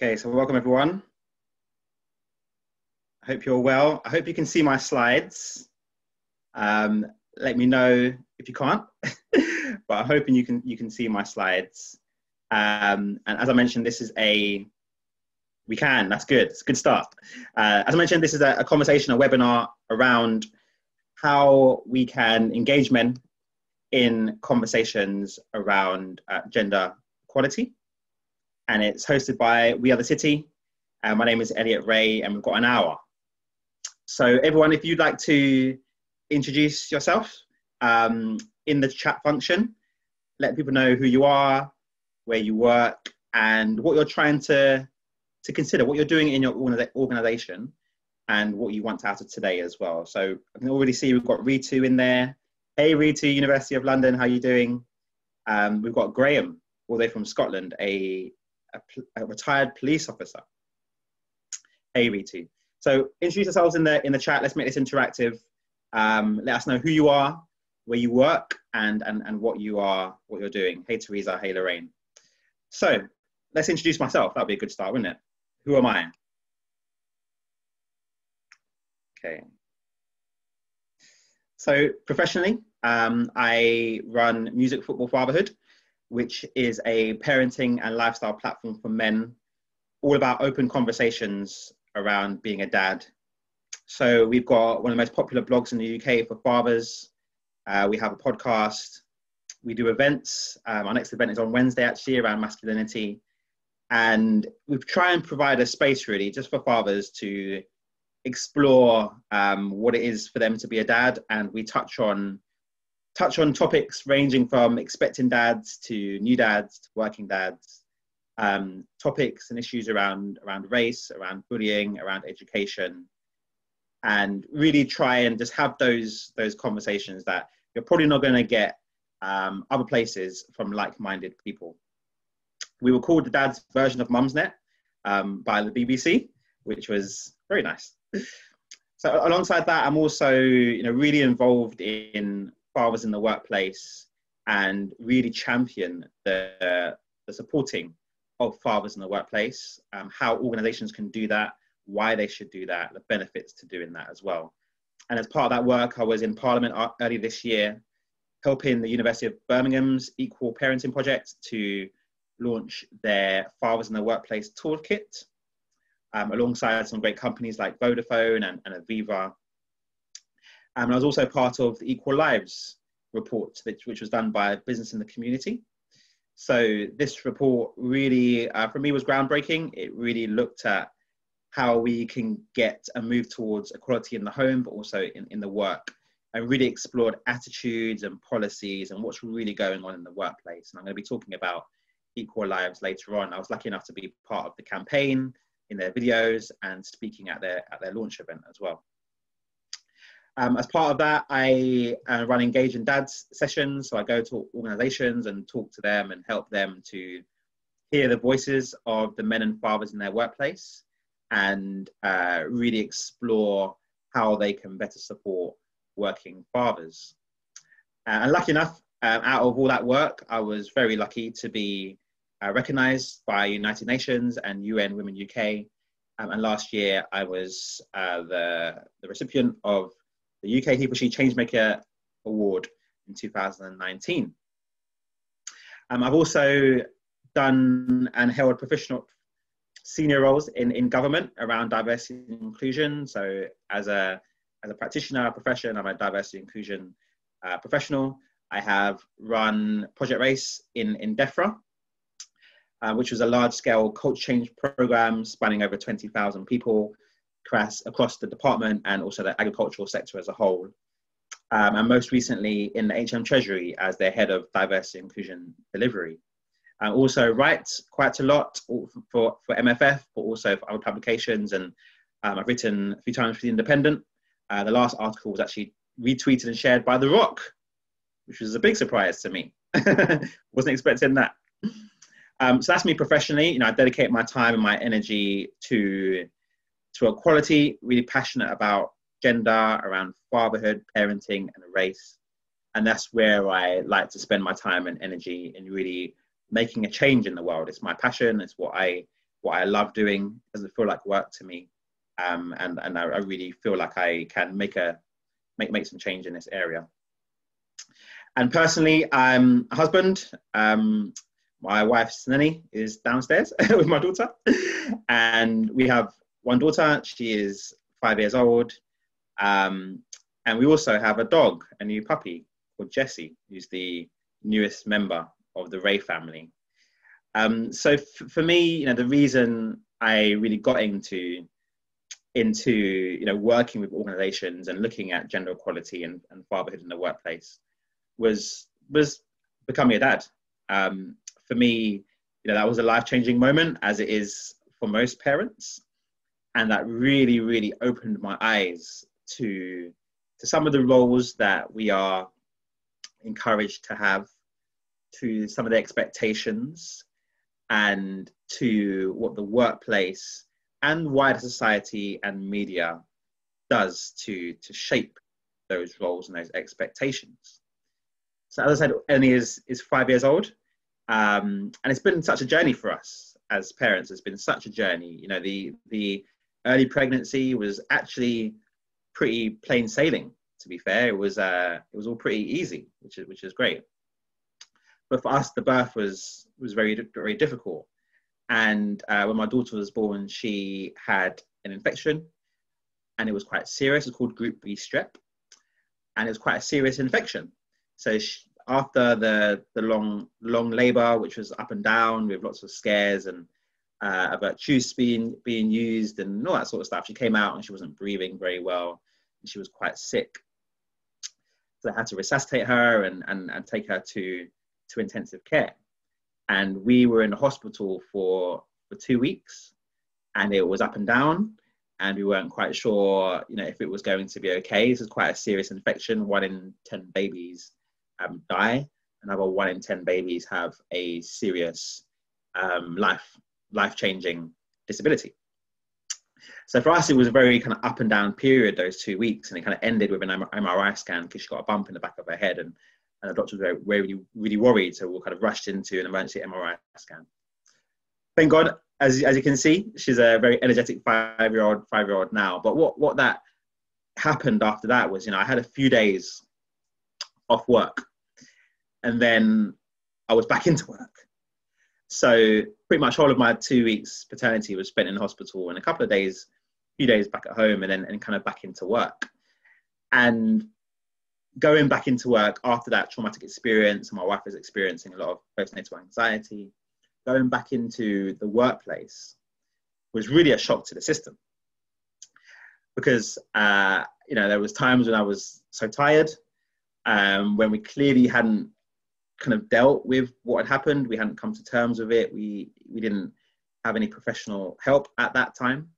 Okay, so welcome everyone. I hope you're well. I hope you can see my slides. Let me know if you can't, but I'm hoping you can see my slides. And as I mentioned, this is we can, that's good, it's a good start. As I mentioned, this is a conversation, a webinar around how we can engage men in conversations around gender equality. And it's hosted by We Are the City. My name is Elliot Rae, and we've got an hour. So everyone, if you'd like to introduce yourself in the chat function, let people know who you are, where you work, and what you're trying to consider, what you're doing in your organization, and what you want out of today as well. So I can already see we've got Ritu in there. Hey Ritu, University of London, how are you doing? We've got Graham, all the way from Scotland, a retired police officer. Hey Ritu. So introduce yourselves in the chat. Let's make this interactive. Let us know who you are, where you work, and what you're doing. Hey Teresa, hey Lorraine. So let's introduce myself. That'd be a good start, wouldn't it? Who am I? Okay. So professionally, I run Music Football Fatherhood, which is a parenting and lifestyle platform for men, all about open conversations around being a dad. So we've got one of the most popular blogs in the UK for fathers. We have a podcast. We do events. Our next event is on Wednesday, actually, around masculinity. And we try and provide a space, really, just for fathers to explore what it is for them to be a dad. And we touch on topics ranging from expecting dads to new dads to working dads, topics and issues around race, around bullying, around education, and really try and just have those conversations that you're probably not going to get other places from like-minded people. We were called the dad's version of Mumsnet by the BBC, which was very nice. So alongside that, I'm also really involved in fathers in the workplace and really champion the supporting of fathers in the workplace, how organizations can do that, why they should do that, the benefits to doing that as well. And as part of that work, I was in Parliament early this year, helping the University of Birmingham's Equal Parenting Project to launch their Fathers in the Workplace Toolkit, alongside some great companies like Vodafone and Aviva. And I was also part of the Equal Lives report, which was done by Business in the Community. So this report really, for me, was groundbreaking. It really looked at how we can get a move towards equality in the home, but also in the work, and really explored attitudes and policies and what's really going on in the workplace. And I'm going to be talking about Equal Lives later on. I was lucky enough to be part of the campaign, in their videos, and speaking at their launch event as well. As part of that, I run Engage in Dads sessions. So I go to organizations and talk to them and help them to hear the voices of the men and fathers in their workplace, and really explore how they can better support working fathers. And lucky enough, out of all that work, I was very lucky to be recognized by United Nations and UN Women UK. And last year, I was the recipient of the UK He for She Changemaker Award in 2019. I've also done and held professional senior roles in government around diversity and inclusion. So as a practitioner, a profession, I'm a diversity and inclusion professional. I have run Project Race in DEFRA, which was a large-scale culture change program spanning over 20,000 people across the department and also the agricultural sector as a whole. And most recently in the HM Treasury as their head of diversity and inclusion delivery. I also write quite a lot for MFF, but also for other publications. And I've written a few times for The Independent. The last article was actually retweeted and shared by The Rock, which was a big surprise to me. Wasn't expecting that. So that's me professionally. I dedicate my time and my energy to equality, really passionate about gender, around fatherhood, parenting, and race. And that's where I like to spend my time and energy in really making a change in the world. It's my passion. It's what I what I love doing. It doesn't feel like work to me. And I really feel like I can make some change in this area. And personally, I'm a husband. My wife's nanny is downstairs with my daughter. And we have one daughter. She is 5 years old. And we also have a dog, a new puppy called Jessie, who's the newest member of the Rae family. So for me, the reason I really got into working with organizations and looking at gender equality and fatherhood in the workplace was becoming a dad. For me, that was a life-changing moment, as it is for most parents. And that really, really opened my eyes to some of the roles that we are encouraged to have, to some of the expectations, and to what the workplace and wider society and media does to shape those roles and those expectations. So as I said, Ellie is 5 years old. And it's been such a journey for us as parents. It's been such a journey. The early pregnancy was actually pretty plain sailing, to be fair. It was all pretty easy, which is great. But for us, the birth was very, very difficult. And when my daughter was born, she had an infection, and it was quite serious. It's called Group B strep, and it was quite a serious infection. So after the long labour, which was up and down with lots of scares and about juice being used and all that sort of stuff, she came out and she wasn't breathing very well, and she was quite sick. So I had to resuscitate her and take her to intensive care. And we were in the hospital for 2 weeks, and it was up and down, and we weren't quite sure, if it was going to be okay. This is quite a serious infection. 1 in 10 babies die. Another 1 in 10 babies have a serious life-changing disability. So for us, it was a very kind of up and down period, those 2 weeks, and it kind of ended with an MRI scan because she got a bump in the back of her head, and the doctor was really, really worried. So we kind of rushed into an emergency MRI scan. Thank God, as you can see, she's a very energetic five-year-old now. But what that happened after that was, I had a few days off work, and then I was back into work. So pretty much all of my 2 weeks paternity was spent in the hospital, and a few days back at home, and then kind of back into work. And going back into work after that traumatic experience, and my wife was experiencing a lot of postnatal anxiety, going back into the workplace was really a shock to the system. Because, there was times when I was so tired, when we clearly hadn't kind of dealt with what had happened. We hadn't come to terms with it. We didn't have any professional help at that time.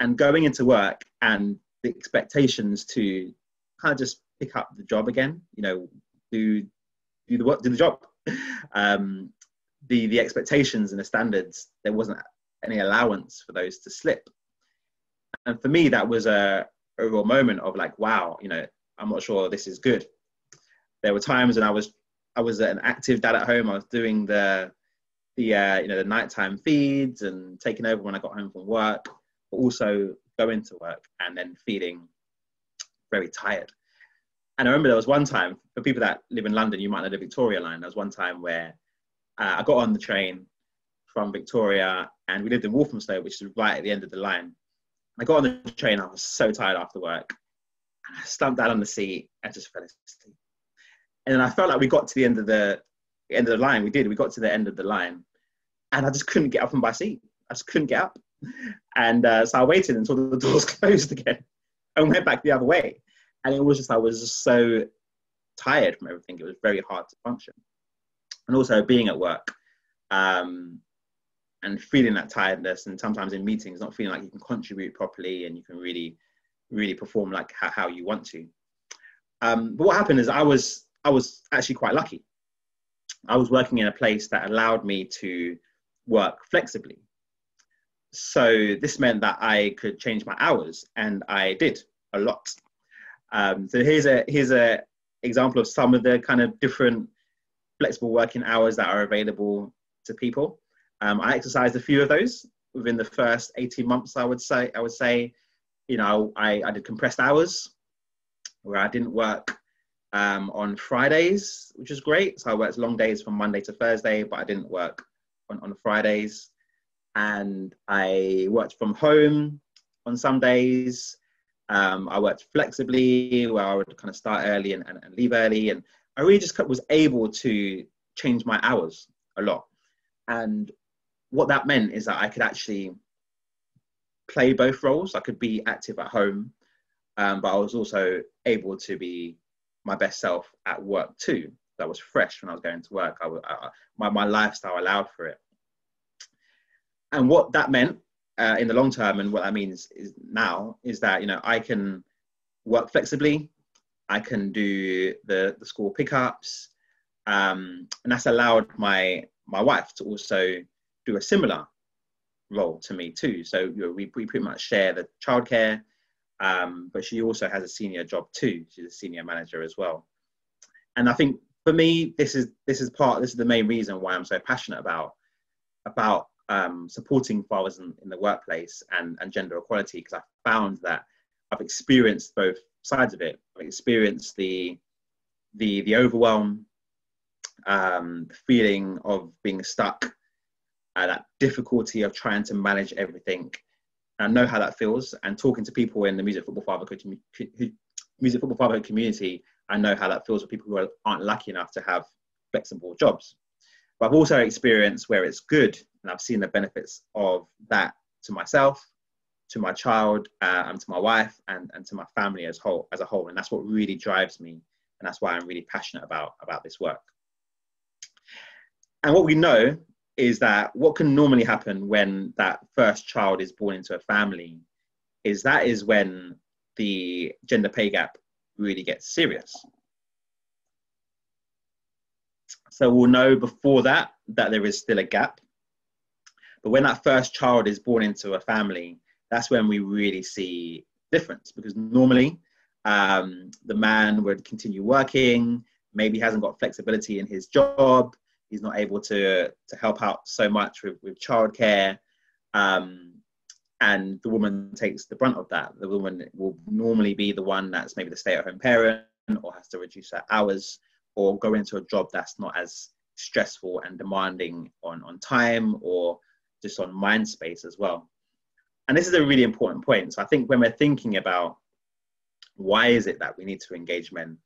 And going into work and the expectations to kind of just pick up the job again, do the job. The expectations and the standards, there wasn't any allowance for those to slip. And for me, that was a real moment of like, wow, I'm not sure this is good. There were times when I was an active dad at home. I was doing the nighttime feeds and taking over when I got home from work, but also going to work and then feeling very tired. And I remember there was one time, for people that live in London, you might know the Victoria line. There was one time where I got on the train from Victoria, and we lived in Walthamstow, which is right at the end of the line. I got on the train, I was so tired after work, and I slumped down on the seat and just fell asleep. And then I felt like we got to the end of the line. We got to the end of the line, and I just couldn't get up from my seat. I just couldn't get up. And so I waited until the doors closed again and went back the other way. And it was just, I was just so tired from everything. It was very hard to function. And also being at work and feeling that tiredness, and sometimes in meetings, not feeling like you can contribute properly and you can really, really perform like how you want to. But what happened is I was actually quite lucky. I was working in a place that allowed me to work flexibly. So this meant that I could change my hours, and I did a lot. So here's a example of some of the kind of different flexible working hours that are available to people. I exercised a few of those within the first 18 months, I would say, you know, I did compressed hours where I didn't work on Fridays, which is great. So I worked long days from Monday to Thursday, but I didn't work on Fridays. And I worked from home on some days. I worked flexibly, where I would kind of start early and leave early. And I really just was able to change my hours a lot. And what that meant is that I could actually play both roles. I could be active at home, but I was also able to be my best self at work too. That was fresh when I was going to work. My lifestyle allowed for it. And what that meant in the long term, and what that means is now, is that, you know, I can work flexibly. I can do the school pickups, and that's allowed my wife to also do a similar role to me too. So, you know, we pretty much share the childcare, but she also has a senior job too. She's a senior manager as well. And I think for me, this is the main reason why I'm so passionate about supporting fathers in the workplace and gender equality, because I found that I've experienced both sides of it. I've experienced the overwhelm, the feeling of being stuck, that difficulty of trying to manage everything. And I know how that feels. And talking to people in the music football fatherhood community, I know how that feels with people who aren't lucky enough to have flexible jobs. But I've also experienced where it's good, and I've seen the benefits of that to myself, to my child, and to my wife, and to my family as a whole. And that's what really drives me, and that's why I'm really passionate about this work. And what we know is that what can normally happen when that first child is born into a family is when the gender pay gap really gets serious. So we'll know before that there is still a gap. But when that first child is born into a family, that's when we really see difference, because normally the man would continue working, maybe hasn't got flexibility in his job, he's not able to help out so much with childcare, and the woman takes the brunt of that. The woman will normally be the one that's maybe the stay-at-home parent, or has to reduce her hours, or go into a job that's not as stressful and demanding on time, or just on mind space as well. And this is a really important point. So I think when we're thinking about why is it that we need to engage men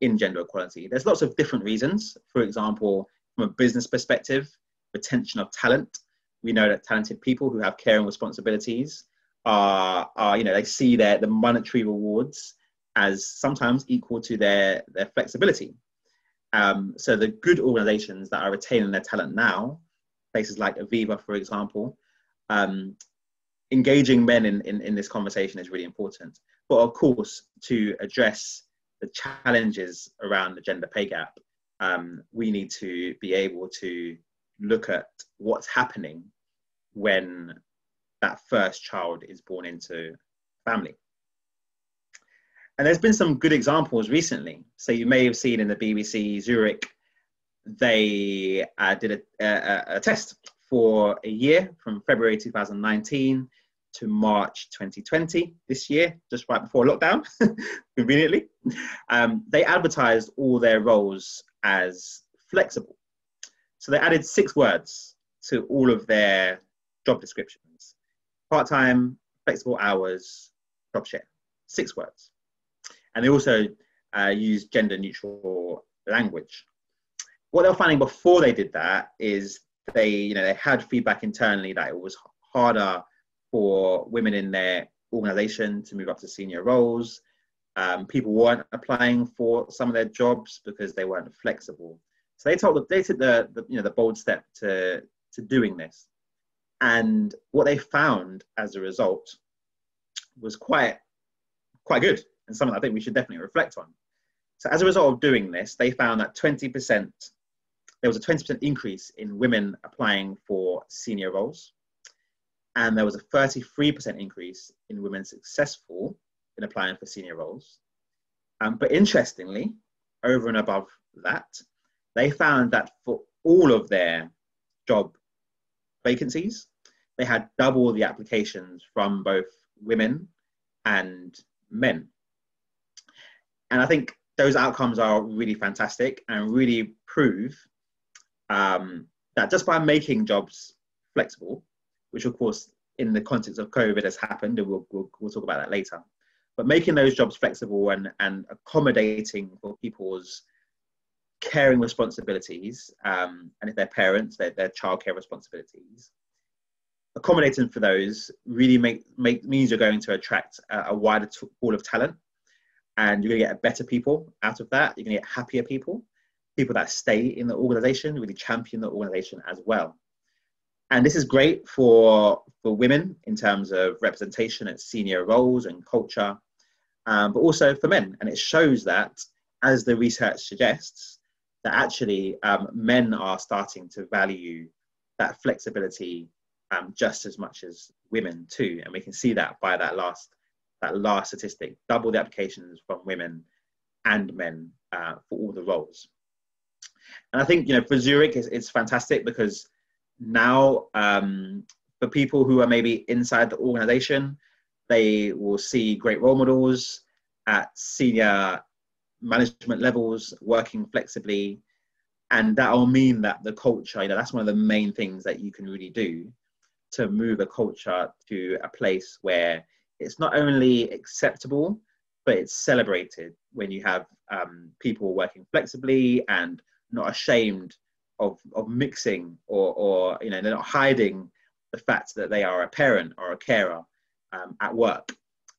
in gender equality, there's lots of different reasons. For example, from a business perspective, retention of talent. We know that talented people who have caring responsibilities are you know, they see the monetary rewards as sometimes equal to their flexibility. So the good organizations that are retaining their talent now, places like Aviva, for example, engaging men in this conversation is really important. But of course, to address the challenges around the gender pay gap, we need to be able to look at what's happening when that first child is born into family. And there's been some good examples recently. So you may have seen in the BBC Zurich, they did a test for a year from February 2019 to March 2020, this year, just right before lockdown, conveniently. They advertised all their roles as flexible. So they added 6 words to all of their job descriptions: part-time, flexible hours, job share. 6 words. And they also used gender neutral language. What they were finding before they did that is they had feedback internally that it was harder for women in their organization to move up to senior roles. People weren't applying for some of their jobs because they weren't flexible. So they took the bold step to doing this. And what they found as a result was quite good, and something I think we should definitely reflect on. So as a result of doing this, they found that there was a 20% increase in women applying for senior roles. And there was a 33% increase in women successful in applying for senior roles. But interestingly, over and above that, they found that for all of their job vacancies, they had double the applications from both women and men. And I think those outcomes are really fantastic and really prove that just by making jobs flexible, which of course in the context of COVID has happened, and we'll talk about that later, but making those jobs flexible and accommodating for people's caring responsibilities, and if they're parents, their childcare responsibilities, accommodating for those really means you're going to attract a wider pool of talent, and you're going to get better people out of that. You're going to get happier people that stay in the organization, really champion the organization as well. And this is great for women in terms of representation at senior roles and culture, but also for men. And it shows that, as the research suggests, that actually men are starting to value that flexibility just as much as women too. And we can see that by that last statistic, double the applications from women and men for all the roles. And I think, for Zurich, it's fantastic because now for people who are maybe inside the organization, they will see great role models at senior management levels working flexibly. And that will mean that the culture, that's one of the main things that you can really do to move a culture to a place where it's not only acceptable, but it's celebrated when you have people working flexibly and not ashamed of mixing or they're not hiding the fact that they are a parent or a carer at work.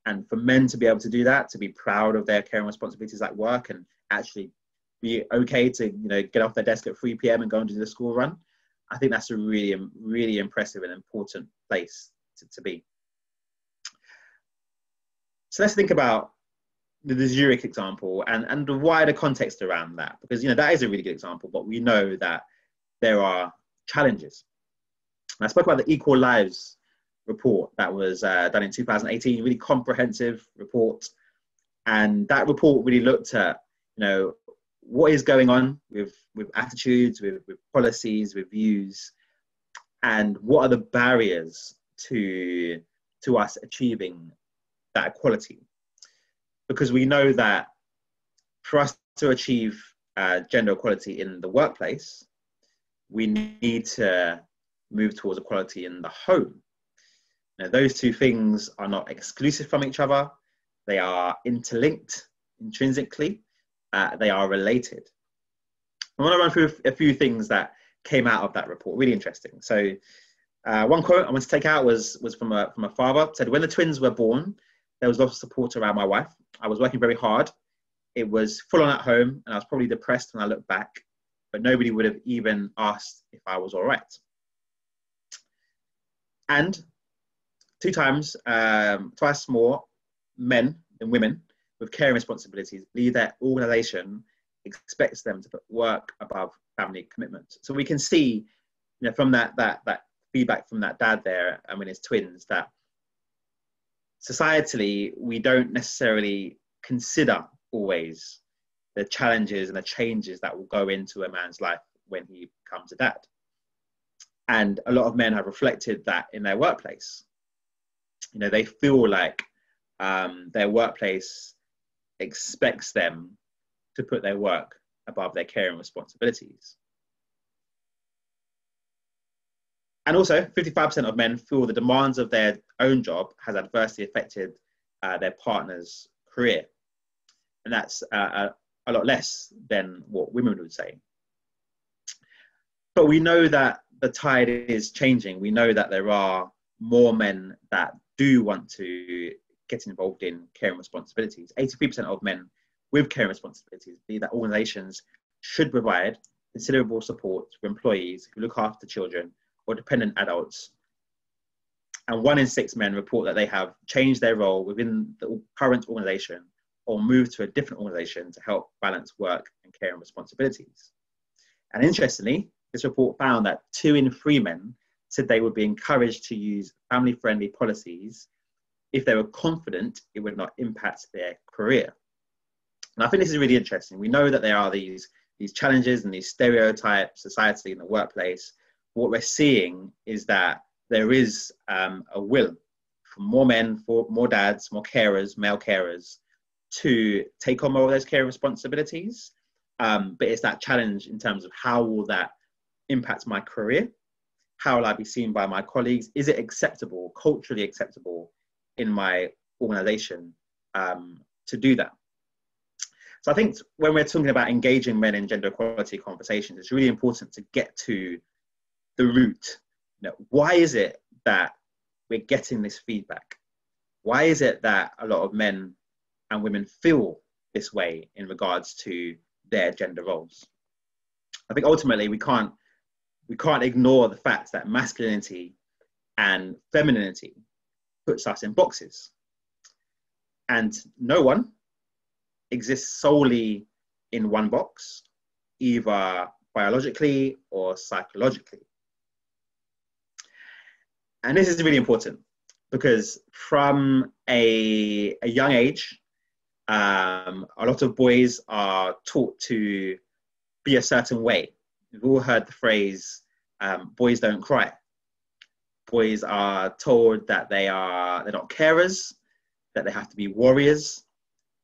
And for men to be able to do that, to be proud of their caring responsibilities at work and actually be okay to get off their desk at 3 p.m. and go and do the school run, I think that's a really, really impressive and important place to be. So let's think about the Zurich example and the wider context around that, because that is a really good example, but we know that there are challenges. And I spoke about the Equal Lives report that was done in 2018, a really comprehensive report. And that report really looked at, what is going on with attitudes, with policies, with views, and what are the barriers to us achieving that equality. Because we know that for us to achieve gender equality in the workplace, we need to move towards equality in the home. Now, those two things are not exclusive from each other. They are interlinked intrinsically. They are related. I want to run through a few things that came out of that report. Really interesting. So one quote I want to take out was from a father. Said, "When the twins were born, there was lots of support around my wife. I was working very hard. It was full on at home, and I was probably depressed when I look back, but nobody would have even asked if I was all right." And twice more men than women with caring responsibilities believe that organization expects them to put work above family commitments. So we can see, from that feedback from that dad there and his twins, that societally we don't necessarily consider always the challenges and the changes that will go into a man's life when he becomes a dad. And a lot of men have reflected that in their workplace. They feel like their workplace expects them to put their work above their caring responsibilities. And also, 55% of men feel the demands of their own job has adversely affected their partner's career. And that's a lot less than what women would say. But we know that the tide is changing. We know that there are more men that do want to get involved in caring responsibilities. 83% of men with caring responsibilities believe that organizations should provide considerable support for employees who look after children or dependent adults. And 1 in 6 men report that they have changed their role within the current organization or moved to a different organization to help balance work and caring responsibilities. And interestingly, this report found that 2 in 3 men said they would be encouraged to use family-friendly policies if they were confident it would not impact their career. And I think this is really interesting. We know that there are these challenges and these stereotypes societally in the workplace what we're seeing is that there is a will for more men, for more dads, more carers, male carers, to take on more of those care responsibilities. But it's that challenge in terms of how will that impact my career? How will I be seen by my colleagues? Is it acceptable, culturally acceptable in my organization to do that? So I think when we're talking about engaging men in gender equality conversations, it's really important to get to the root. You know, why is it that we're getting this feedback? Why is it that a lot of men and women feel this way in regards to their gender roles? I think ultimately we can't ignore the fact that masculinity and femininity puts us in boxes. And no one exists solely in one box, either biologically or psychologically. And this is really important because from a young age, a lot of boys are taught to be a certain way. We've all heard the phrase, boys don't cry. Boys are told that they're not carers, that they have to be warriors,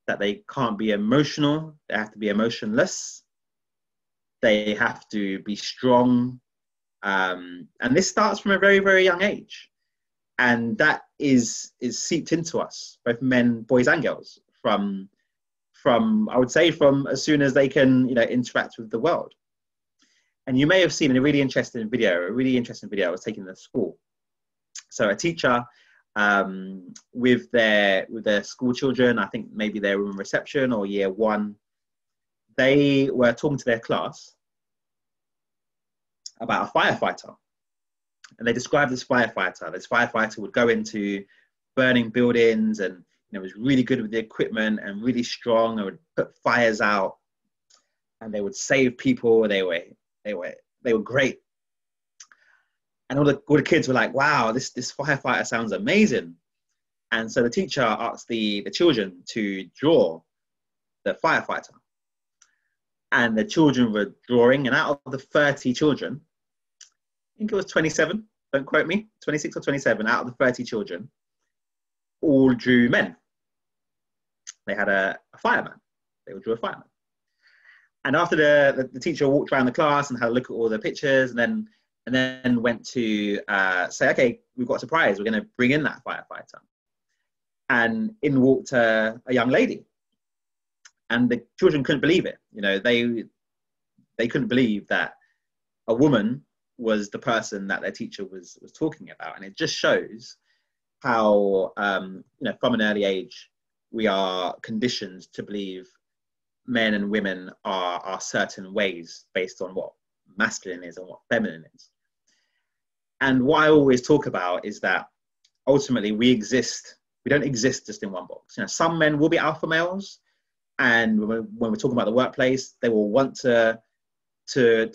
that they can't be emotional, they have to be emotionless, they have to be strong. And this starts from a very, very young age. And that is seeped into us, both men, boys and girls, from I would say from as soon as they can, interact with the world. And you may have seen a really interesting video I was taking in the school. So a teacher with their school children, I think maybe they were in reception or year one, they were talking to their class about a firefighter. And they described this firefighter. This firefighter would go into burning buildings and was really good with the equipment and really strong and would put fires out and they would save people. They were great. And all the kids were like, wow, this firefighter sounds amazing. And so the teacher asked the children to draw the firefighter. And the children were drawing, and out of the 30 children, I think it was 27, don't quote me, 26 or 27, out of the 30 children, all drew men. They had a fireman. They would draw a fireman. And after the teacher walked around the class and had a look at all the pictures and then went to say, okay, we've got a surprise. We're going to bring in that firefighter. And in walked a young lady. And the children couldn't believe it. They couldn't believe that a woman was the person that their teacher was talking about. And it just shows how, from an early age, we are conditioned to believe men and women are certain ways based on what masculine is and what feminine is. And what I always talk about is that ultimately we don't exist just in one box. Some men will be alpha males, and when we're talking about the workplace, they will want to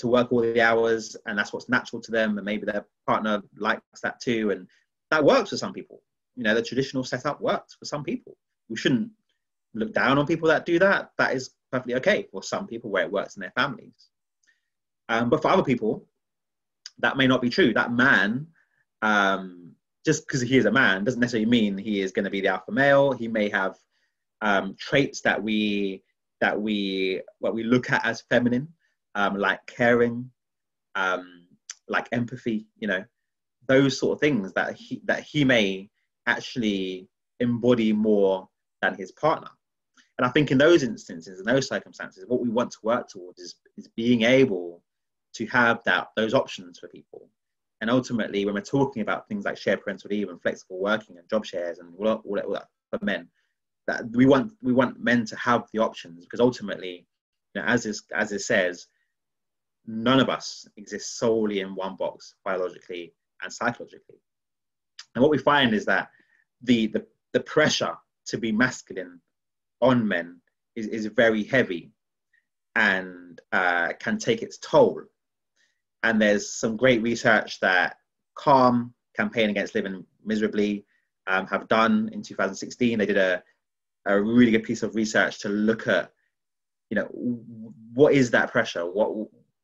work all the hours, and that's what's natural to them, and maybe their partner likes that too, and that works for some people. The traditional setup works for some people. We shouldn't look down on people that do that. That is perfectly okay for some people where it works in their families. But for other people, that may not be true. That man, just because he is a man, doesn't necessarily mean he is going to be the alpha male. He may have traits that we look at as feminine, like caring, like empathy. Those sort of things that he may actually embody more than his partner. And I think in those instances, in those circumstances, what we want to work towards is being able to have those options for people. And ultimately, when we're talking about things like shared parental leave and flexible working and job shares and all that for men, that we want men to have the options, because ultimately, as it says, none of us exist solely in one box, biologically and psychologically. And what we find is that the pressure to be masculine on men is very heavy and can take its toll. And there's some great research that Calm, Campaign Against Living Miserably, have done in 2016. They did a really good piece of research to look at, what is that pressure?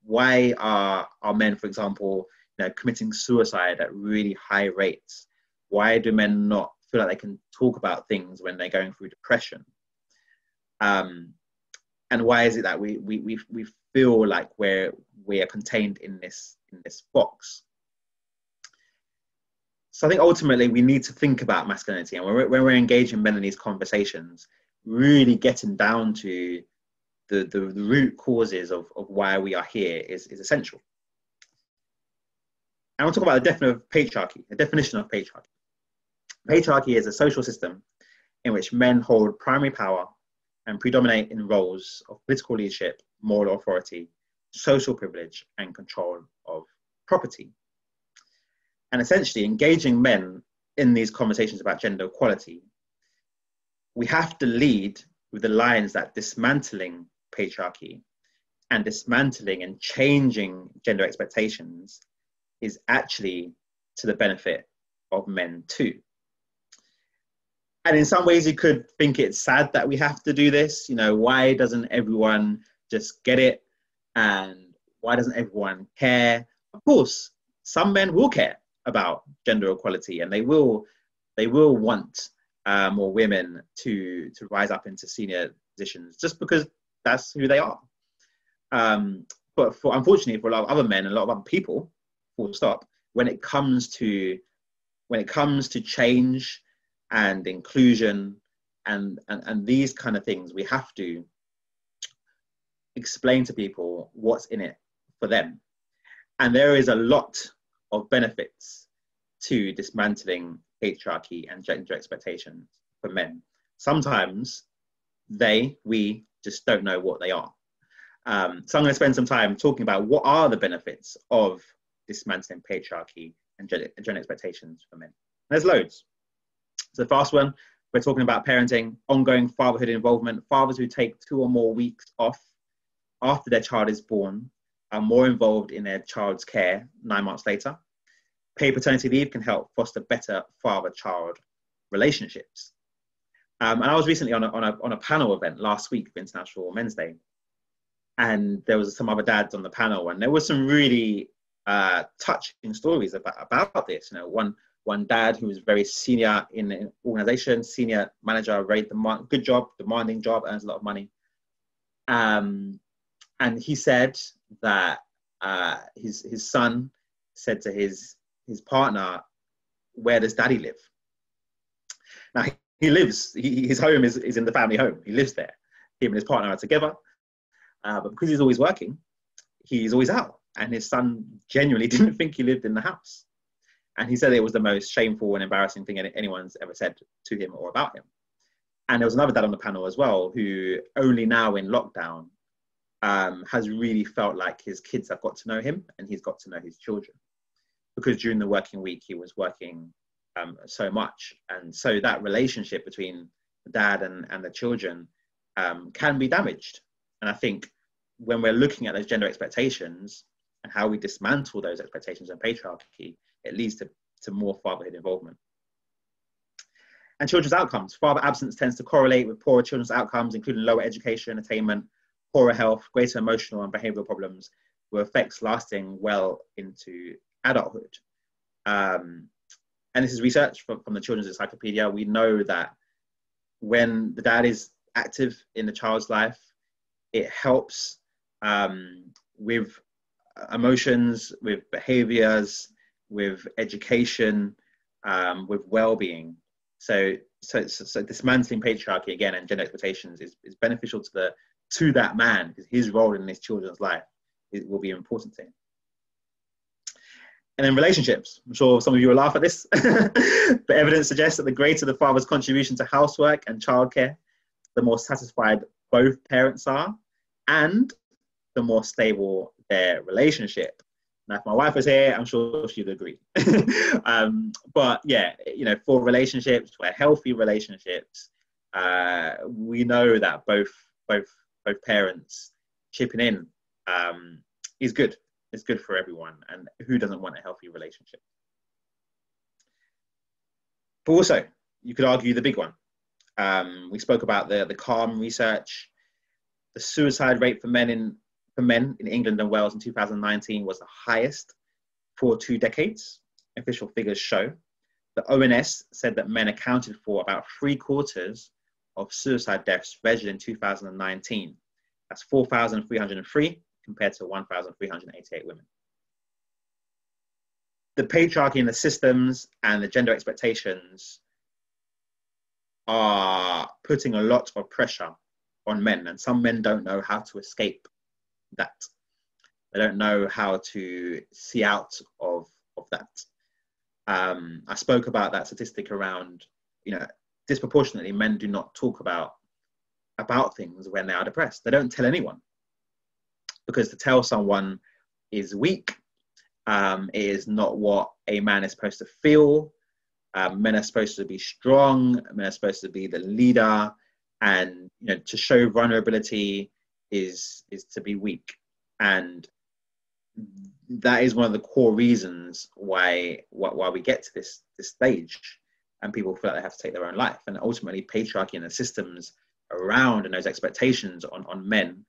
Why are men, for example, committing suicide at really high rates? Why do men not feel like they can talk about things when they're going through depression? And why is it that we feel like we are contained in this box? So I think ultimately we need to think about masculinity, and when we're engaging men in these conversations, really getting down to the root causes of why we are here is essential. And I'll talk about the definition of patriarchy. Patriarchy is a social system in which men hold primary power and predominate in roles of political leadership, moral authority, social privilege, and control of property. And essentially, engaging men in these conversations about gender equality, we have to lead with the lines that dismantling patriarchy and dismantling and changing gender expectations is actually to the benefit of men too. And in some ways, you could think it's sad that we have to do this. Why doesn't everyone just get it? And why doesn't everyone care? Of course, some men will care about gender equality, and they will want more women to rise up into senior positions just because that's who they are. But unfortunately for a lot of other men and a lot of other people, full stop, when it comes to change and inclusion and these kind of things, we have to explain to people what's in it for them. And there is a lot of benefits to dismantling patriarchy and gender expectations for men. Sometimes we just don't know what they are. So I'm going to spend some time talking about what are the benefits of dismantling patriarchy and gender expectations for men. And there's loads. So the first one, we're talking about parenting, ongoing fatherhood involvement. Fathers who take 2 or more weeks off after their child is born are more involved in their child's care 9 months later. Paid paternity leave can help foster better father-child relationships. And I was recently on a panel event last week for International Men's Day, and there was some other dads on the panel, and there was some really touching stories about this. One dad who was very senior in the organization, senior manager, very good job, demanding job, earns a lot of money. And he said that his son said to his partner, "Where does daddy live?" Now his home is in the family home. He lives there. Him and his partner are together. But because he's always working, he's always out. And his son genuinely didn't think he lived in the house. And he said it was the most shameful and embarrassing thing anyone's ever said to him or about him. And there was another dad on the panel as well, who only now in lockdown has really felt like his kids have got to know him and he's got to know his children. Because during the working week, he was working so much. And so that relationship between the dad and the children can be damaged. And I think when we're looking at those gender expectations and how we dismantle those expectations and patriarchy, it leads to more fatherhood involvement. And children's outcomes. Father absence tends to correlate with poorer children's outcomes, including lower education, attainment, poorer health, greater emotional and behavioural problems, with effects lasting well into adulthood. And this is research from the Children's Encyclopedia. We know that when the dad is active in the child's life, it helps with emotions, with behaviours, with education, with well-being. So dismantling patriarchy again and gender expectations is beneficial to that man, because his role in his children's life will be important to him. And then relationships. I'm sure some of you will laugh at this, but evidence suggests that the greater the father's contribution to housework and childcare, the more satisfied both parents are, and the more stable their relationship. Now, if my wife was here, I'm sure she'd agree. But yeah, for relationships, for healthy relationships, we know that both parents chipping in is good. It's good for everyone, and who doesn't want a healthy relationship? But also, you could argue the big one. We spoke about the CALM research. The suicide rate for men in England and Wales in 2019 was the highest for 2 decades, official figures show. The ONS said that men accounted for about 3/4 of suicide deaths registered in 2019. That's 4,303 compared to 1,388 women. The patriarchy in the systems and the gender expectations are putting a lot of pressure on men, and some men don't know how to escape that. They don't know how to see out of that. I spoke about that statistic around, disproportionately men do not talk about things when they are depressed. They don't tell anyone, because to tell someone is weak. It is not what a man is supposed to feel. Men are supposed to be strong. Men are supposed to be the leader, and to show vulnerability is to be weak. And that is one of the core reasons why we get to this stage, and people feel like they have to take their own life. And ultimately, patriarchy and the systems around and those expectations on men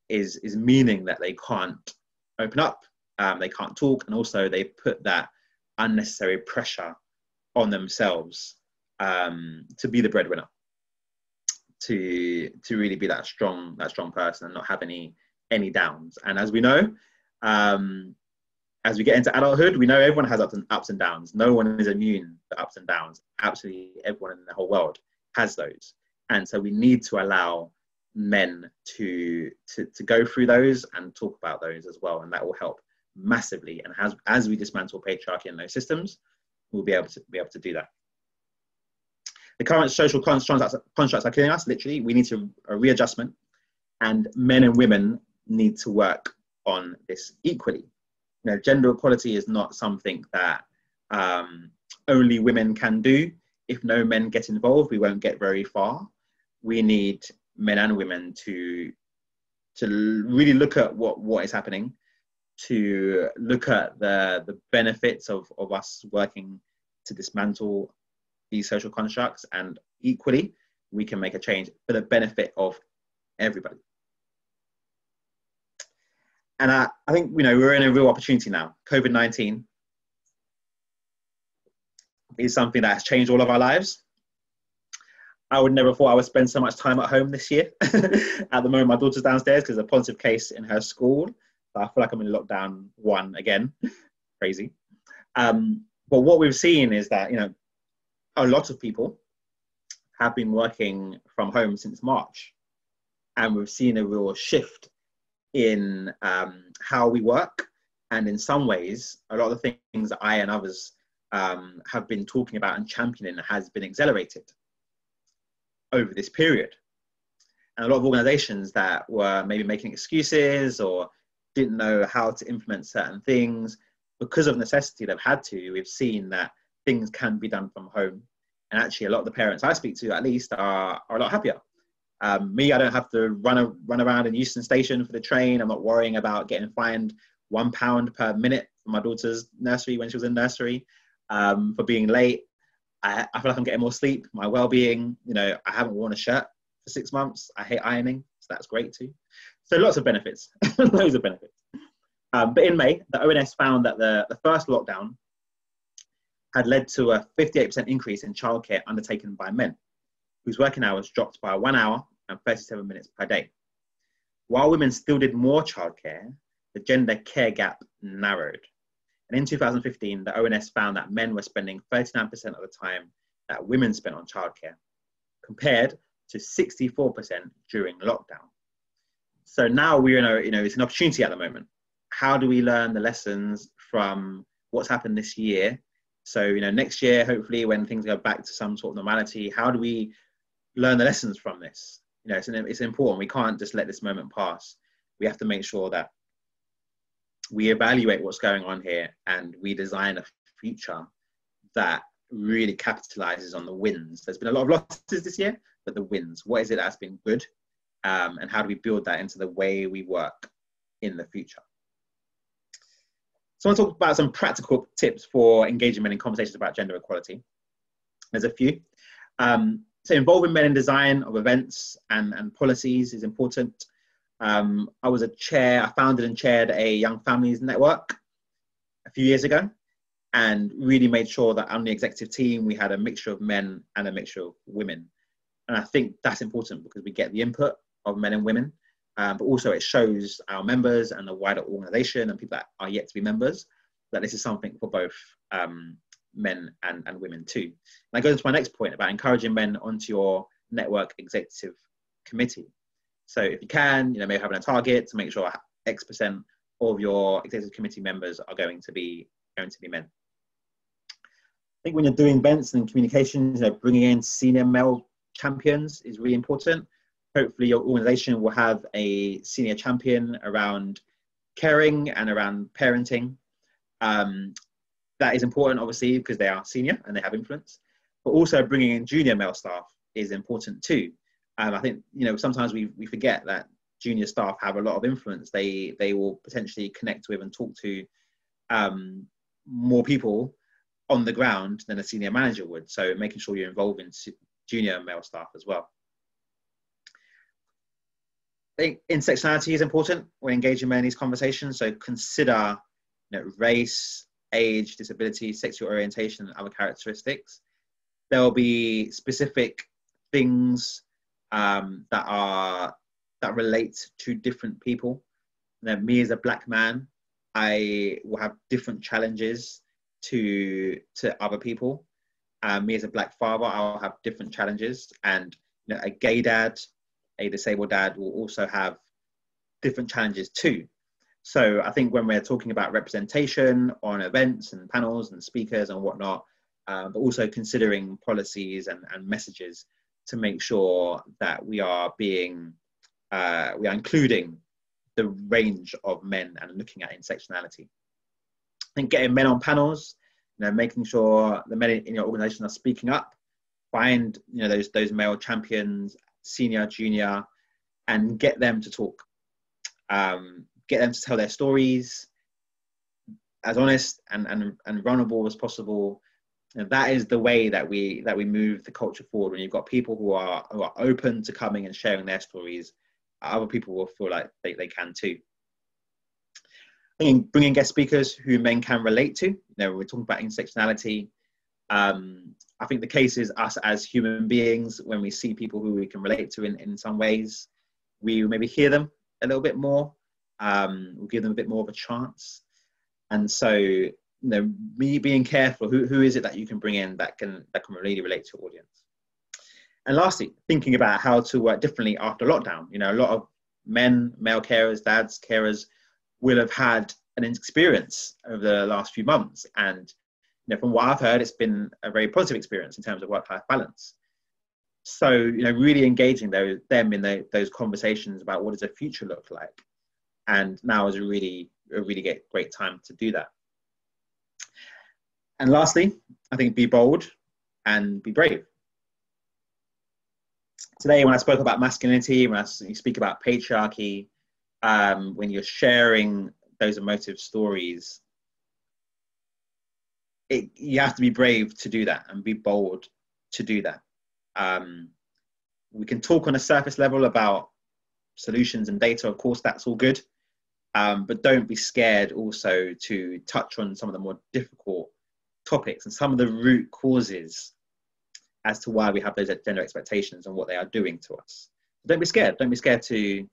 is meaning that they can't open up, they can't talk, and also they put that unnecessary pressure on themselves to be the breadwinner, to really be that strong person and not have any downs. And as we know, as we get into adulthood, we know everyone has ups and downs. No one is immune to ups and downs. Absolutely everyone in the whole world has those. And so we need to allow men to go through those and talk about those as well. And that will help massively. And as we dismantle patriarchy in those systems, we'll be able to do that. The current social constructs are killing us, literally. We need a readjustment, and men and women need to work on this equally. Gender equality is not something that only women can do. If no men get involved, we won't get very far. We need men and women to really look at what is happening, to look at the benefits of us working to dismantle these social constructs, and equally we can make a change for the benefit of everybody. And I think we're in a real opportunity now. COVID-19 is something that has changed all of our lives. I would never thought I would spend so much time at home this year. At the moment, my daughter's downstairs because there's a positive case in her school. So I feel like I'm in lockdown 1 again. Crazy. But what we've seen is that, a lot of people have been working from home since March. And we've seen a real shift in how we work. And in some ways, a lot of the things that I and others have been talking about and championing has been accelerated over this period. And a lot of organizations that were maybe making excuses or didn't know how to implement certain things, because of necessity they've had to, we've seen that things can be done from home. And actually a lot of the parents I speak to, at least, are a lot happier. Me, I don't have to run around in Euston Station for the train. I'm not worrying about getting fined £1 per minute for my daughter's nursery when she was in nursery, for being late. I feel like I'm getting more sleep, my well-being. I haven't worn a shirt for 6 months. I hate ironing, so that's great too. So lots of benefits, loads of benefits. But in May, the ONS found that the first lockdown had led to a 58% increase in childcare undertaken by men, whose working hours dropped by 1 hour and 37 minutes per day. While women still did more childcare, the gender care gap narrowed. And in 2015, the ONS found that men were spending 39% of the time that women spent on childcare, compared to 64% during lockdown. So now we're in it's an opportunity at the moment. How do we learn the lessons from what's happened this year? So, next year, hopefully, when things go back to some sort of normality, how do we learn the lessons from this? It's important. We can't just let this moment pass. We have to make sure that we evaluate what's going on here and we design a future that really capitalizes on the wins. There's been a lot of losses this year, but the wins, what is it that's been good? And how do we build that into the way we work in the future? So I want to talk about some practical tips for engaging men in conversations about gender equality. There's a few. So involving men in design of events and policies is important. I founded and chaired a young families network. a few years ago, and really made sure that on the executive team, we had a mixture of men and a mixture of women. And I think that's important because we get the input of men and women, but also it shows our members and the wider organization and people that are yet to be members that this is something for both men and women too. And that goes into my next point about encouraging men onto your network executive committee. So if you can, maybe having a target to make sure X% of your executive committee members are going to be men. I think when you're doing events and communications, bringing in senior male champions is really important. Hopefully your organization will have a senior champion around caring and around parenting. That is important, obviously, because they are senior and they have influence, but also bringing in junior male staff is important too. I think, sometimes we forget that junior staff have a lot of influence. They will potentially connect with and talk to more people on the ground than a senior manager would. So making sure you're involving junior male staff as well. I think intersectionality is important when engaging men in these conversations. So consider race, age, disability, sexual orientation, and other characteristics. There will be specific things that relate to different people. Me as a Black man, I will have different challenges to other people. Me as a Black father, I'll have different challenges, and a gay dad, a disabled dad will also have different challenges too. So I think when we're talking about representation on events and panels and speakers and whatnot, but also considering policies and messages to make sure that we are including the range of men and looking at intersectionality. I think getting men on panels, making sure the men in your organization are speaking up, find those male champions, senior, junior, and get them to talk. Get them to tell their stories as honest and vulnerable as possible. And that is the way that we move the culture forward. When you've got people who are open to coming and sharing their stories, other people will feel like they can too. I think bringing guest speakers who men can relate to. We're talking about intersectionality. I think the case is us as human beings, when we see people who we can relate to in some ways, we maybe hear them a little bit more. We'll give them a bit more of a chance. And so, me being careful, who is it that you can bring in that can really relate to your audience? And lastly, thinking about how to work differently after lockdown. A lot of men, male carers, dads, carers will have had an experience over the last few months. And from what I've heard, it's been a very positive experience in terms of work-life balance. So, really engaging them in those conversations about what does the future look like. And now is a really great time to do that. And lastly, I think be bold and be brave. Today, when I spoke about masculinity, when you speak about patriarchy, when you're sharing those emotive stories, you have to be brave to do that and be bold to do that. We can talk on a surface level about solutions and data. Of course, that's all good. But don't be scared also to touch on some of the more difficult topics and some of the root causes as to why we have those gender expectations and what they are doing to us. Don't be scared. Don't be scared to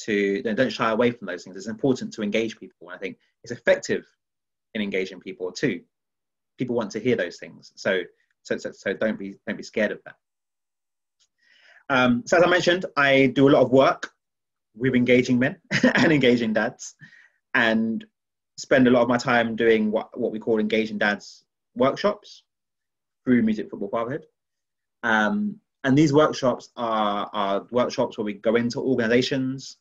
don't shy away from those things. It's important to engage people. And I think it's effective in engaging people too. People want to hear those things. So don't be scared of that. So as I mentioned, I do a lot of work with engaging men and engaging dads, and spend a lot of my time doing what we call engaging dads workshops through Music Football Fatherhood. And these workshops are workshops where we go into organizations,